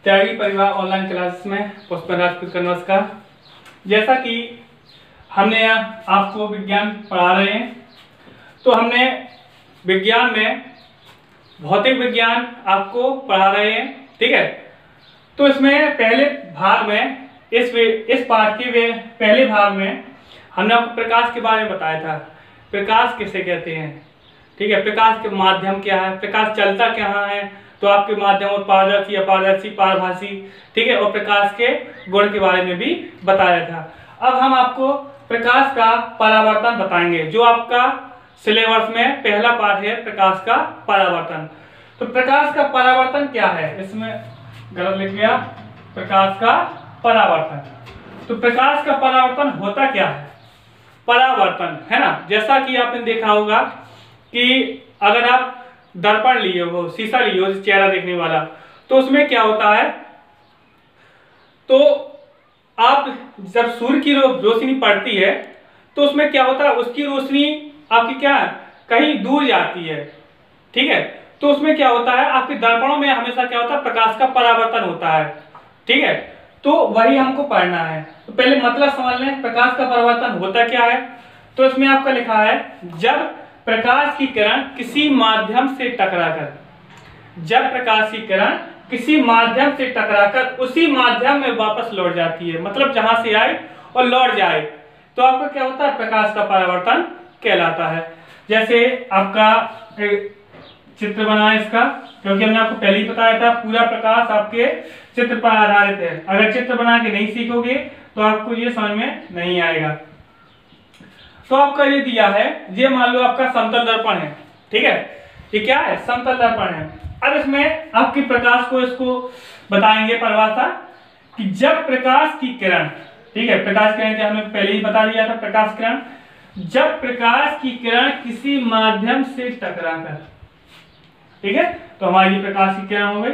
त्यागी परिवार online classes में पुष्पन राजपूत का नमस्कार। जैसा कि हमने आपको विज्ञान पढ़ा रहे हैं, तो हमने विज्ञान में भौतिक विज्ञान आपको पढ़ा रहे हैं, ठीक है। तो इसमें पहले भाग में इस पाठ के पहले भाग में हमने आपको प्रकाश के बारे में बताया था। प्रकाश किसे कहते हैं, ठीक है। प्रकाश के माध्यम क्या है, प्रकाश चलता कहाँ है, तो आपके माध्यम और पारदर्शी, अपारदर्शी, पारभासी, ठीक है। और प्रकाश के गुण के बारे में भी बताया था। अब हम आपको प्रकाश का परावर्तन बताएंगे, जो आपका सिलेबस में पहला पाठ है, प्रकाश का परावर्तन। तो प्रकाश का परावर्तन क्या है, इसमें गलत लिख गया, प्रकाश का परावर्तन। तो प्रकाश का परावर्तन होता क्या है, परावर्तन है ना। जैसा कि आपने देखा होगा कि अगर आप दर्पण लिए हो, शीशा लिए हो, चेहरा देखने वाला, तो उसमें क्या होता है, तो आप जब सूर्य की रोशनी पड़ती है तो उसमें क्या होता है, उसकी रोशनी आपकी क्या है, कहीं दूर जाती है, ठीक है। तो उसमें क्या होता है, आपके दर्पणों में हमेशा क्या होता है, प्रकाश का परावर्तन होता है, ठीक है। तो वही हमको पढ़ना है। तो पहले मतलब समझ लें, प्रकाश का परावर्तन होता क्या है। तो इसमें आपका लिखा है, जब प्रकाश की किरण किसी माध्यम से टकराकर, जब प्रकाश की किरण किसी माध्यम से टकराकर उसी माध्यम में वापस लौट जाती है, मतलब जहां से आए और लौट जाए, तो आपका क्या होता है, प्रकाश का परावर्तन कहलाता है। जैसे आपका चित्र बना है इसका, क्योंकि हमने आपको पहले ही बताया था पूरा प्रकाश आपके चित्र पर आधारित है। अगर चित्र बना के नहीं सीखोगे तो आपको ये समझ में नहीं आएगा। तो आपका ये दिया है, ये मान लो आपका समतल दर्पण है, ठीक है। ये क्या है, समतल दर्पण है। अब इसमें आपकी प्रकाश को इसको बताएंगे परिभाषा कि जब प्रकाश की किरण, ठीक है, प्रकाश किरण के हमने पहले ही बता दिया था, प्रकाश किरण, जब प्रकाश की किरण किसी माध्यम से टकराकर, ठीक है। तो हमारी प्रकाश की किरण हो गई,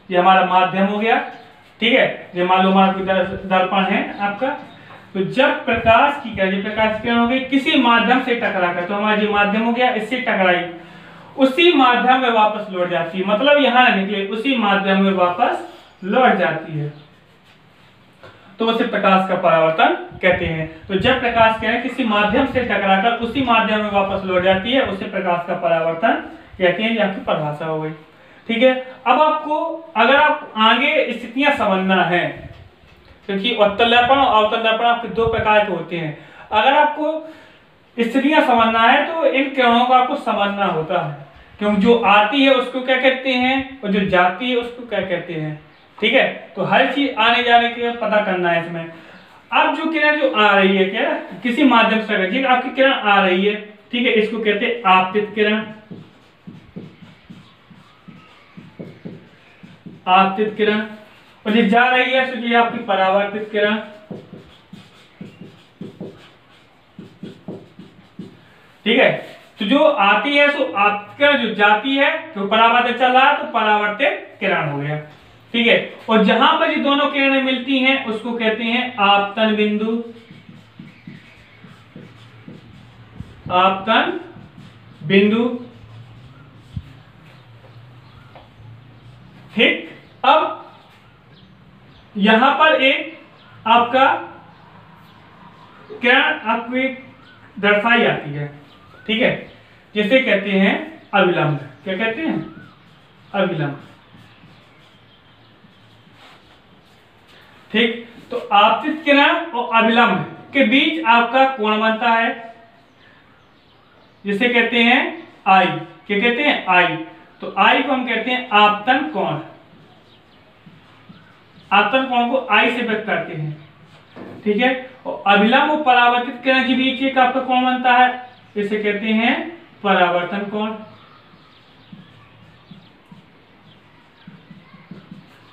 ये हमारा माध्यम हो गया, ठीक है। ये मान लो हमारा दर्पण है आपका। तो जब प्रकाश की किरण, प्रकाश की किरण हो गई किसी माध्यम से टकराकर, तो हमारा जो माध्यम हो गया, इससे टकराई, उसी माध्यम में वापस लौट जाती है, मतलब यहां निकले उसी माध्यम में वापस लौट जाती है, तो उसे प्रकाश का परावर्तन कहते हैं। तो जब प्रकाश किरण किसी माध्यम से टकराकर उसी माध्यम में वापस लौट जाती है, उसे प्रकाश का परावर्तन कहते हैं। ये आपकी परिभाषा हो गई, ठीक है। अब आपको अगर आप आगे स्थितियां समझना है, क्योंकि उत्तल दर्पण और अवतल दर्पण आपके दो प्रकार के होते हैं। अगर आपको स्थितियां समझना है तो इन किरणों को आपको समझना होता है, क्योंकि जो आती है उसको क्या कहते हैं और जो जाती है उसको क्या कहते हैं, ठीक है। तो हर चीज आने जाने के पता करना है इसमें। अब जो किरण जो आ रही है, क्या किसी माध्यम से आपकी किरण आ रही है, ठीक है, इसको कहते हैं आपतित किरण, आपतित किरण। और ये जा रही है तो ये आपकी परावर्तित किरण, ठीक है। तो जो आती है सो आपतित किरण, जो जाती है तो परावर्तित चल रहा है तो परावर्तित किरण हो गया, ठीक है। और जहां पर ये दोनों किरणें मिलती हैं उसको कहते हैं आपतन बिंदु, आपतन बिंदु, ठीक। अब यहां पर एक आपका किरण आपको एक दर्शाई आती है, ठीक है, जिसे कहते हैं अविलंब। क्या कहते हैं, अविलंब, ठीक। तो आपतित किरण और अविलंब के बीच आपका कोण बनता है, जिसे कहते हैं आई। क्या कहते हैं, आई। तो आई को हम कहते हैं आपतन कोण, आपतन कोण को आई से व्यक्त करते हैं, ठीक है। और अविलंब और परावर्तित किरण के बीच एक आपका कोण बनता है, इसे कहते हैं परावर्तन कोण,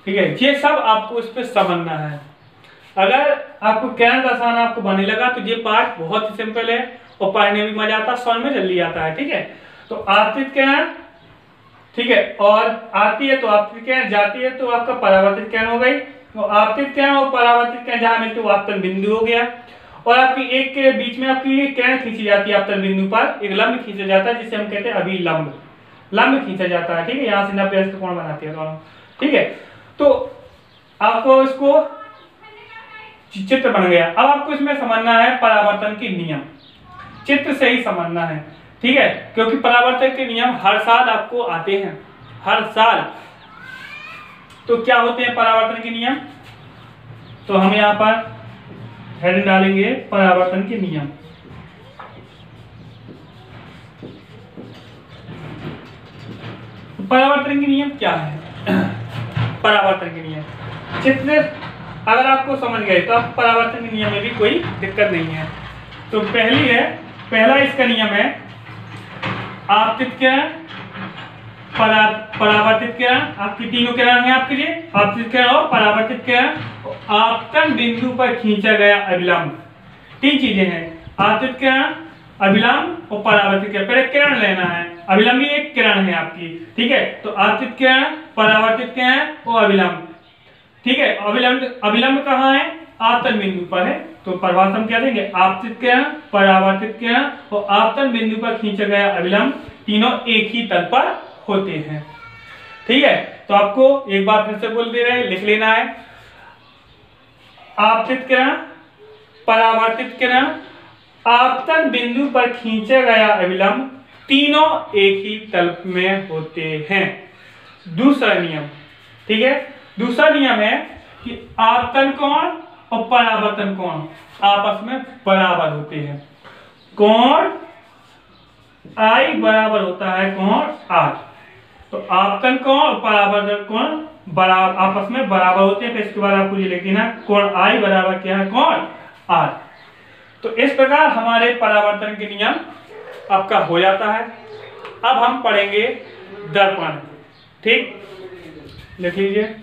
ठीक है। ये सब आपको इस पे समझना है। अगर आपको किरण दर्शाना आपको बनने लगा तो ये पार्ट बहुत ही सिंपल है और पढ़ने में मजा आता है, समझ में जल्दी आता है, ठीक है। तो आपतित किरण, ठीक है, और आती है तो आपतित किरण, जाती है तो आपका परावर्तित किरण हो गई। तो आपतित किरण और परावर्तित किरण जहां मिलती है वो आपतन बिंदु हो गया। और आपकी एक के बीच में आपकी किरण खींची जाती है आपतन बिंदु पर, एक लंब खींचा जाता है जिसे हम कहते हैं अभिलंब, लंब खींचा जाता है, ठीक है। यहाँ से 90 का कोण बनाती है दोनों, ठीक है। तो आपको इसको चित्र बन गया। अब आपको इसमें समझना है परावर्तन के नियम, चित्र से ही समझना है, ठीक है, क्योंकि परावर्तन के नियम हर साल आपको आते हैं, हर साल। तो क्या होते हैं परावर्तन के नियम, तो हम यहाँ पर हेडिंग डालेंगे परावर्तन के नियम। परावर्तन के नियम क्या है? परावर्तन के नियम चित्र अगर आपको समझ गए तो आप परावर्तन के नियम में भी कोई दिक्कत नहीं है। तो पहला इसका नियम है आपतित किरण, परावर्तित किरण, आपकी तीनों किरण है आपके लिए, आपतित किरण और परावर्तित किरण, आपतन बिंदु पर खींचा गया अभिलंब। तीन चीजें हैं, आपतित किरण, अभिलंब और परावर्तित किरण। पहले किरण लेना है, अभिलंब भी एक किरण है आपकी, ठीक है। तो आपतित किरण, परावर्तित किरण और अभिलंब, ठीक है। अभिलंब कहाँ है? आपतन बिंदु पर है, तो परिभाषा हम क्या देंगे? आपतित किरण, परावर्तित किरण और आपतन बिंदु पर खींचा गया अभिलंब तीनों एक ही तल पर होते हैं, ठीक है। तो आपको एक बार फिर से बोल दे रहे हैं, लिख लेना है, आपतित किरण, परावर्तित किरण, आपतन बिंदु पर खींचा गया अभिलंब तीनों एक ही तल में होते हैं। दूसरा नियम, ठीक है, दूसरा नियम है कि आपतन कोण और परावर्तन कोण आपस में बराबर होते हैं। कोण I बराबर होता है कोण R। तो आपतन कोण और परावर्तन कोण बराबर आपस में बराबर होते हैं। तो इसके बाद आपको ये लिख देना, कोण I बराबर क्या है? कोण R। तो इस प्रकार हमारे परावर्तन के नियम आपका हो जाता है। अब हम पढ़ेंगे दर्पण, ठीक, लिख लीजिए।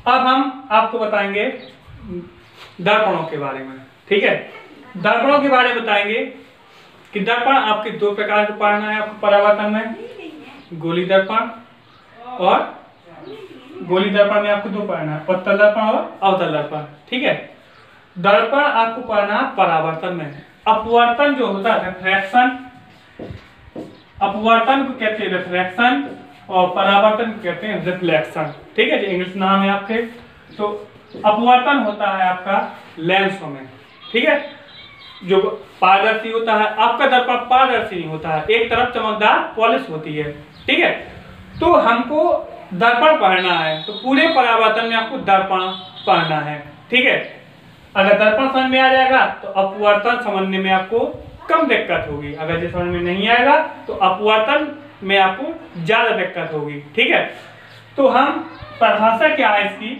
अब हम आपको बताएंगे दर्पणों के बारे में, ठीक है। दर्पणों के बारे में बताएंगे कि दर्पण आपके दो प्रकार के पढ़ना है आपको परावर्तन में, गोली दर्पण और गोली दर्पण में आपको दो पढ़ना है, उत्तल दर्पण और अवतल दर्पण, ठीक है। दर्पण आपको पढ़ना परावर्तन में है। अपवर्तन जो होता है रिफ्रैक्शन, अपवर्तन को कहते हैं रिफ्रैक्शन और परावर्तन को कहते हैं रिफ्लेक्शन, ठीक है, जो इंग्लिश नाम है आपके। तो अपवर्तन होता है आपका लेंसों में, ठीक है, जो पारदर्शी होता है। आपका दर्पण पारदर्शी नहीं होता है, एक तरफ चमकदार पॉलिश होती है, ठीक है। तो हमको दर्पण पढ़ना है, तो पूरे परावर्तन में आपको दर्पण पढ़ना है, ठीक है। अगर दर्पण समझ में आ जाएगा तो अपवर्तन समझने में आपको कम दिक्कत होगी, अगर ये समझ में नहीं आएगा तो अपवर्तन में आपको ज्यादा दिक्कत होगी, ठीक है। तो हम परिभाषा क्या है इसकी,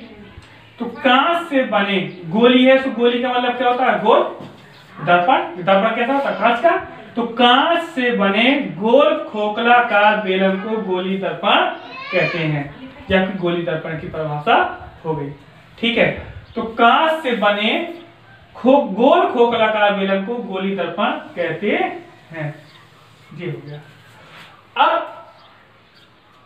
तो कांच से बने गोली है, तो गोली का मतलब क्या होता है? गोल दर्पण। दर्पण कैसा होता है? कांच का। तो कांच से बने गोल खोखलाकार बेलन को गोली दर्पण कहते हैं। यह आपकी गोली दर्पण की परिभाषा हो गई, ठीक है। तो कांच से बने गोल खोखलाकार बेलन को गोली दर्पण कहते हैं, ये हो गया। अब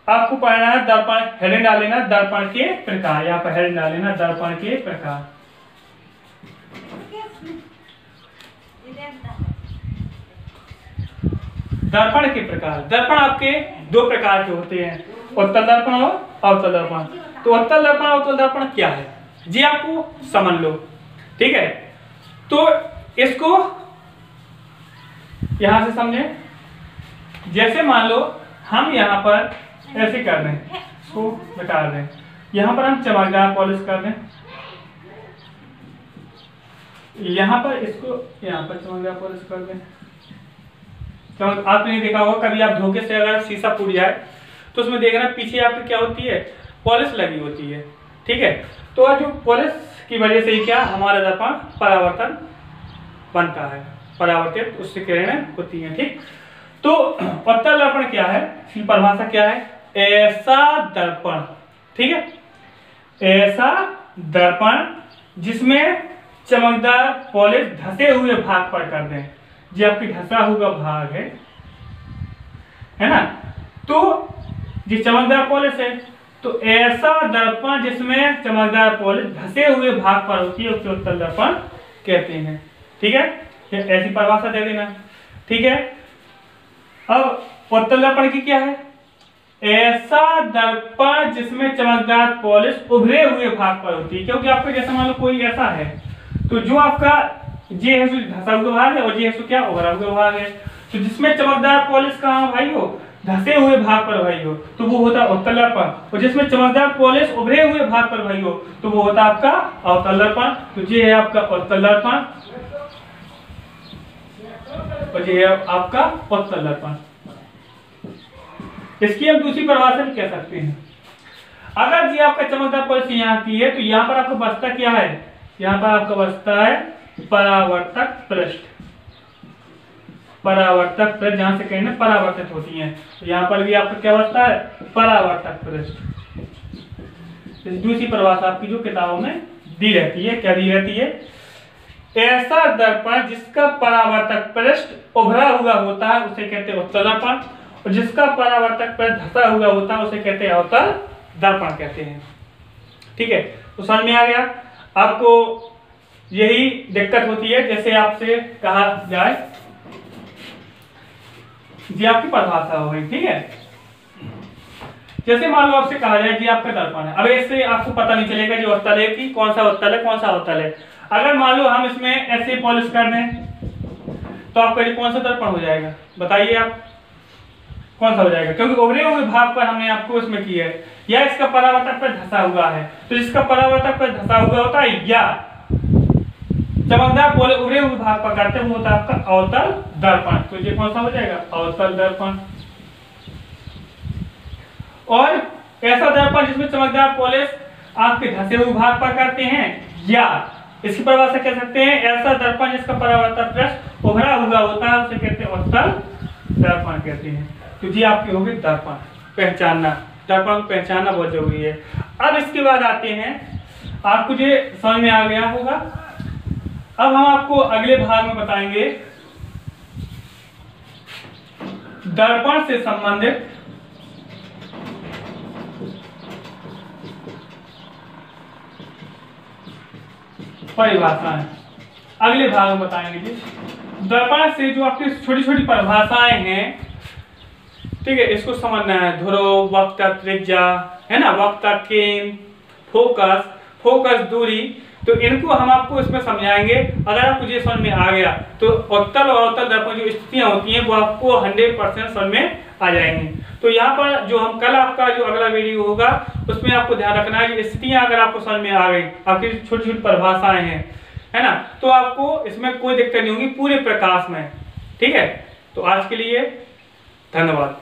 आपको पढ़ना है दर्पण, हेडिंग डाल लेना दर्पण के प्रकार, यहाँ पर हेडिंग डाल लेना दर्पण के प्रकार। दर्पण के प्रकार, दर्पण आपके दो प्रकार के होते हैं, उत्तल दर्पण और अवतल दर्पण। तो उत्तल दर्पण और अवतल दर्पण क्या है जी आपको समझ लो, ठीक है। तो इसको यहां से समझे, जैसे मान लो हम यहाँ पर ऐसे कर दें, इसको मिटा दें, यहाँ पर हम चमकदार पॉलिश कर दें, यहाँ पर इसको यहाँ पर चमकदार पॉलिश कर दें। आपने देखा होगा कभी आप धोखे से अगर शीशा फूट जाए तो उसमें देखना पीछे आपकी क्या होती है? पॉलिश लगी होती है, ठीक है। तो जो पॉलिश की वजह से ही क्या हमारा दर्पण परावर्तन बनता है, परावर्तित उससे किरणें होती हैं, ठीक। तो उत्तल दर्पण क्या है, इसकी परिभाषा क्या है? ऐसा दर्पण, ठीक है, ऐसा दर्पण जिसमें चमकदार पॉलिश धसे हुए भाग पर कर दें, जो आपकी धसा हुआ भाग है ना, तो ये चमकदार पॉलिश है। तो ऐसा दर्पण जिसमें चमकदार पॉलिश धसे हुए भाग पर होती है उसे उत्तल दर्पण कहते हैं, ठीक है। ऐसी परिभाषा दे देना, ठीक है। अब उत्तल दर्पण की क्या है? ऐसा दर्पण जिसमें चमकदार पॉलिश उभरे हुए भाग पर होती है। क्योंकि आपको जैसे मान लो कोई ऐसा है, तो जो आपका ये है सो धसा हुआ भाग है और ये है सो क्या उभरा हुआ भाग है। तो जिसमें चमकदार पॉलिश कहाँ भाई हो, धसे हुए भाग पर भाई हो, तो वो होता है उत्तल दर्पण। और जिसमें चमकदार पॉलिश उभरे हुए भाग पर भाई हो, तो वो होता है आपका अवतल दर्पण। तो ये है आपका उत्तल दर्पण और ये है आपका उत्तल दर्पण। इसकी हम दूसरी परिभाषा भी कह सकते हैं। अगर ये आपका चमकदार पॉलिश यहाँ की है, तो यहाँ पर आपको बचता क्या है, यहाँ पर आपका बचता है परावर्तक पृष्ठ। परावर्तक पृष्ठ जहां से कहीं परावर्तित होती हैं, तो यहाँ पर भी आपका क्या बचता है, परावर्तक पृष्ठ। दूसरी परिभाषा आपकी जो किताबों में दी रहती है, क्या दी रहती है, ऐसा दर्पण जिसका परावर्तक पृष्ठ उभरा हुआ होता है उसे कहते हैं उत्तल दर्पण, और जिसका परावर्तक पृष्ठ धसा हुआ होता है उसे कहते हैं अवतल दर्पण कहते हैं। ठीक है, तो समझ में आ गया। आपको यही दिक्कत होती है, जैसे आपसे कहा जाए जी आपकी परिभाषा हो गई, ठीक है। जैसे मान लो आपसे कहा जाए जी आपका दर्पण है, अब इससे आपको पता नहीं चलेगा जो उत्तल है कि कौन सा उत्तल है कौन सा अवतल है। अगर मान लो हम इसमें ऐसे पॉलिश कर दें, तो आपका ये कौन सा दर्पण हो जाएगा, बताइए आप कौन सा हो जाएगा, क्योंकि उभरे हुए भाग पर हमने आपको इसमें किया है, या इसका परावर्तक पर धसा हुआ है। तो जिसका परावर्तक पर धसा हुआ होता है या चमकदार पॉलिश उभरे हुए भाग पर करते हैं, वो होता है आपका अवतल दर्पण। तो ये कौन सा हो जाएगा, अवतल दर्पण। और ऐसा दर्पण जिसमें चमकदार पॉलिश आपके धसे हुए भाग पर करते हैं, या इसकी परिभाषा कह सकते हैं ऐसा दर्पण जिसका परावर्तक पृष्ठ उभरा हुआ होता है उसे कहते हैं उत्तल दर्पण कहते हैं। तो जी आपके होगी दर्पण पहचानना, दर्पण को पहचानना बहुत जरूरी है। अब इसके बाद आते हैं, आपको ये समझ में आ गया होगा। अब हम आपको अगले भाग में बताएंगे दर्पण से संबंधित परिभाषाएं। अगले भाग में बताएंगे जी दर्पण से जो आपकी छोटी छोटी परिभाषाएं हैं, ठीक है, इसको समझना है। ध्रुव, वक्र, त्रिज्या, है ना, वक्र, केंद्र, फोकस, फोकस दूरी, तो इनको हम आपको इसमें समझाएंगे। अगर आपको ये समझ में आ गया तो उत्तल और अवतल दर्पण जो स्थितियां होती हैं वो आपको 100% समझ में आ जाएंगी। तो यहाँ पर जो हम कल आपका जो अगला वीडियो होगा उसमें आपको ध्यान रखना है कि स्थितियां अगर आपको समझ में आ गई, आपकी छोटी छोटी परिभाषाएं हैं, है ना, तो आपको इसमें कोई दिक्कत नहीं होगी पूरे प्रकाश में। ठीक है, तो आज के लिए धन्यवाद।